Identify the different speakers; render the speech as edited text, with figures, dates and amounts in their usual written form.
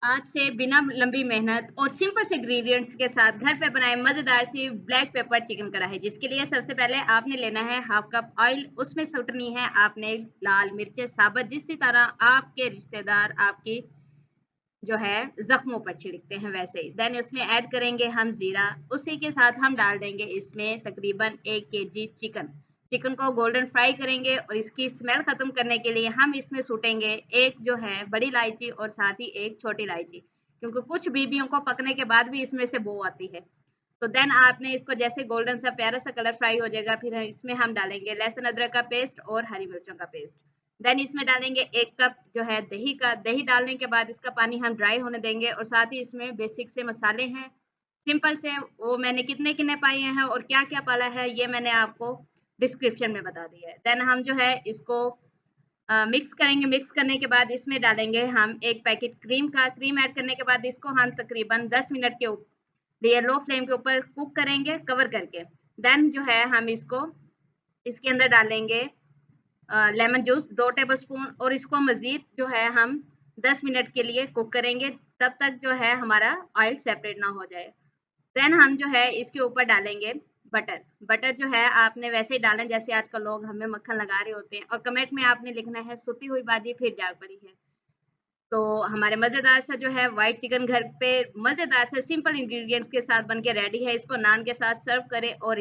Speaker 1: आज से बिना लंबी मेहनत और सिंपल से इंग्रेडिएंट्स के साथ घर पे बनाए मजेदार सी ब्लैक पेपर चिकन कढ़ाई, जिसके लिए सबसे पहले आपने लेना है हाफ कप ऑयल। उसमें सुटनी है आपने लाल मिर्चें साबुत, जिस तरह आपके रिश्तेदार आपकी जो है जख्मों पर छिड़कते हैं वैसे ही। देन उसमें ऐड करेंगे हम जीरा। उसी के साथ हम डाल देंगे इसमें तकरीबन 1 kg चिकन। चिकन को गोल्डन फ्राई करेंगे और इसकी स्मेल खत्म करने के लिए हम इसमें सूटेंगे एक जो है बड़ी इलायची और साथ ही एक छोटी इलायची, क्योंकि कुछ बीबियों को पकने के बाद भी इसमें से बू आती है। तो देन आपने इसको जैसे गोल्डन सा प्यारा सा कलर फ्राई हो जाएगा, फिर इसमें हम डालेंगे लहसुन अदरक का पेस्ट और हरी मिर्चों का पेस्ट। देन इसमें डालेंगे 1 कप जो है दही का। दही डालने के बाद इसका पानी हम ड्राई होने देंगे और साथ ही इसमें बेसिक से मसाले हैं सिंपल से, वो मैंने कितने कितने पाए हैं और क्या क्या पाला है ये मैंने आपको डिस्क्रिप्शन में बता दिया है। देन हम जो है इसको मिक्स करेंगे। मिक्स करने के बाद इसमें डालेंगे हम 1 पैकेट क्रीम का। क्रीम ऐड करने के बाद इसको हम तकरीबन 10 मिनट के लिए लो फ्लेम के ऊपर कुक करेंगे कवर करके। देन जो है हम इसको इसके अंदर डालेंगे लेमन जूस 2 टेबलस्पून और इसको मजीद जो है हम 10 मिनट के लिए कुक करेंगे, तब तक जो है हमारा ऑयल सेपरेट ना हो जाए। देन हम जो है इसके ऊपर डालेंगे बटर। बटर जो है आपने वैसे ही डालना जैसे आजकल लोग हमें मक्खन लगा रहे होते हैं, और कमेंट में आपने लिखना है सुती हुई बाजी फिर जाग पड़ी है। तो हमारे मजेदार सा जो है व्हाइट चिकन घर पे मजेदार से सिंपल इंग्रेडिएंट्स के साथ बन के रेडी है। इसको नान के साथ सर्व करें और